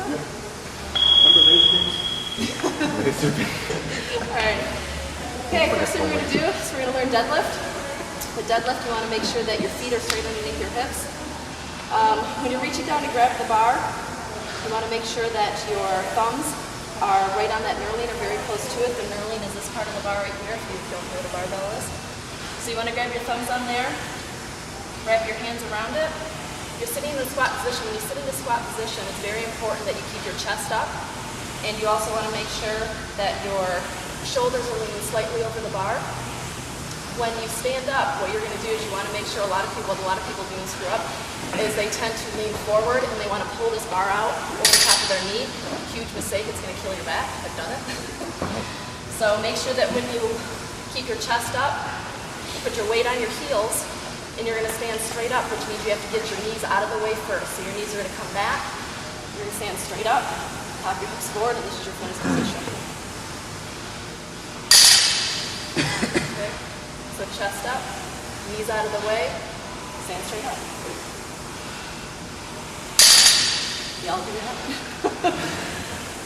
Remember laser beams? Laser beams. Alright. Okay, first thing we're going to do is we're going to learn deadlift. With deadlift, you want to make sure that your feet are straight underneath your hips. When you're reaching down to grab the bar, you want to make sure that your thumbs are right on that knurling or very close to it. The knurling is this part of the bar right here, if you don't know what a barbell is. So you want to grab your thumbs on there, wrap your hands around it. You're sitting in the squat position. When you sit in the squat position, it's very important that you keep your chest up. And you also want to make sure that your shoulders are leaning slightly over the bar. When you stand up, what you're going to do is you want to make sure a lot of people do screw up, is they tend to lean forward and they want to pull this bar out over the top of their knee. Huge mistake, it's going to kill your back. I've done it. So make sure that when you keep your chest up, you put your weight on your heels, and you're going to stand straight up, which means you have to get your knees out of the way first. So your knees are going to come back, you're going to stand straight up, pop your hips forward, and this is your flex position. Okay. So chest up, knees out of the way, stand straight up. Y'all do that.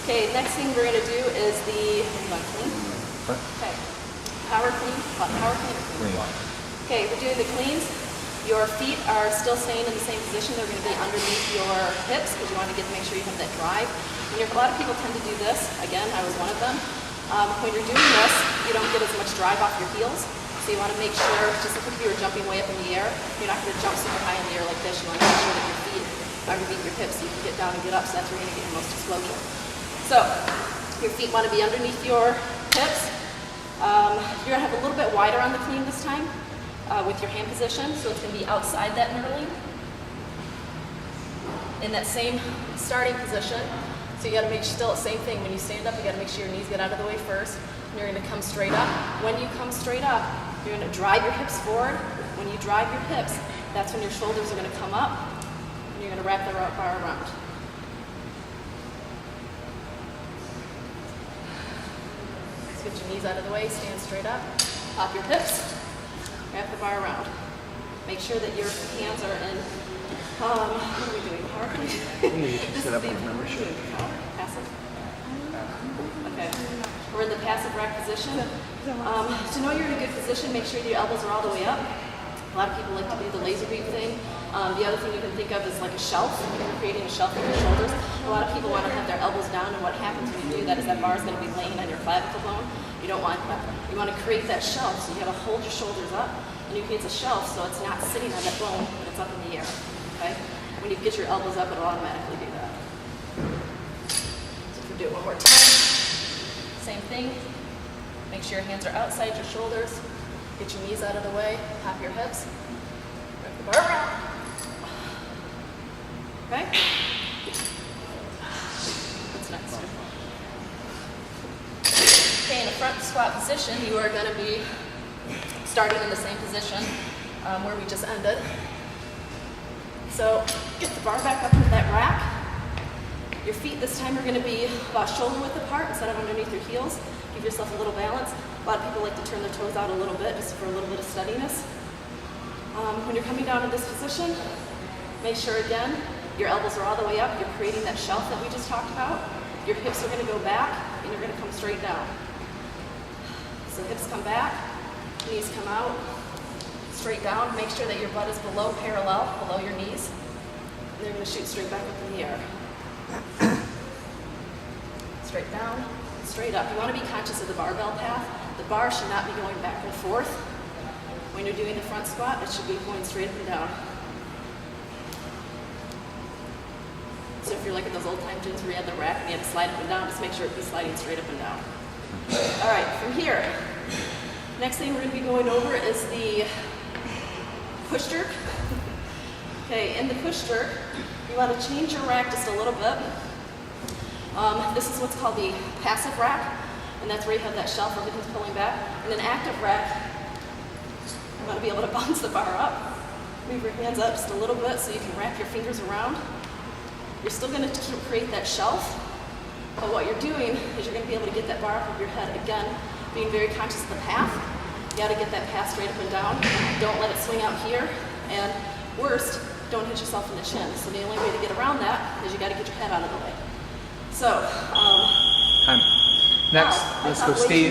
Okay, next thing we're going to do is the clean. Okay, power clean. Power clean or clean? Okay, we're doing the cleans. Your feet are still staying in the same position. They're going to be underneath your hips because you want to make sure you have that drive. A lot of people tend to do this. Again, I was one of them. When you're doing this, you don't get as much drive off your heels. So you want to make sure, just like if you were jumping way up in the air, you're not going to jump super high in the air like this. You want to make sure that your feet are underneath your hips so you can get down and get up. So that's where you're going to get your most explosion. So your feet want to be underneath your hips. You're going to have a little bit wider on the clean this time with your hand position. So it's going to be outside that knurling. In that same starting position. So you got to make still the same thing. When you stand up, you got to make sure your knees get out of the way first. And you're going to come straight up. When you come straight up, you're going to drive your hips forward. When you drive your hips, that's when your shoulders are going to come up. And you're going to wrap the bar around. So get your knees out of the way, stand straight up, pop your hips, wrap the bar around. Make sure that your hands are in, what are we doing? Power clean? Set up with membership. Passive? Okay. We're in the passive rack position. To know you're in a good position, make sure your elbows are all the way up. A lot of people like to do the laser beam thing. The other thing you can think of is like a shelf. You're creating a shelf for your shoulders. A lot of people want to have their elbows down, and what happens when you do that is that bar is going to be laying on your clavicle bone. You don't want that. You want to create that shelf, so you have to hold your shoulders up, and you create a shelf so it's not sitting on that bone, but it's up in the air. Okay? When you get your elbows up, it'll automatically do that. So if we do it one more time, same thing. Make sure your hands are outside your shoulders. Get your knees out of the way. Pop your hips. Wrap the bar around. Okay? What's next? Okay, in the front squat position, you are going to be starting in the same position where we just ended. So get the bar back up into that rack. Your feet this time are going to be about shoulder width apart instead of underneath your heels. Give yourself a little balance. A lot of people like to turn their toes out a little bit just for a little bit of steadiness. When you're coming down in this position, make sure again your elbows are all the way up. You're creating that shelf that we just talked about. Your hips are going to go back and you're going to come straight down. So hips come back, knees come out, straight down. Make sure that your butt is below parallel, below your knees. And they're going to shoot straight back up in the air. Straight down, straight up. You want to be conscious of the barbell path. The bar should not be going back and forth. When you're doing the front squat, it should be going straight up and down. So if you're like in those old time gyms where you had the rack and you had to slide up and down, just make sure it be sliding straight up and down. All right, from here, next thing we're going to be going over is the push jerk. Okay, in the push jerk, you want to change your rack just a little bit. This is what's called the passive rack, and that's where you have that shelf, everything's pulling back. In an active rack, you want to be able to bounce the bar up. Move your hands up just a little bit so you can wrap your fingers around. You're still going to create that shelf, but what you're doing is you're going to be able to get that bar up over your head. Again, being very conscious of the path. You got to get that path straight up and down. Don't let it swing out here, and worst, don't hit yourself in the chin. So the only way to get around that is you got to get your head out of the way. So, Time. Next, wow, I let's thought go way too stay.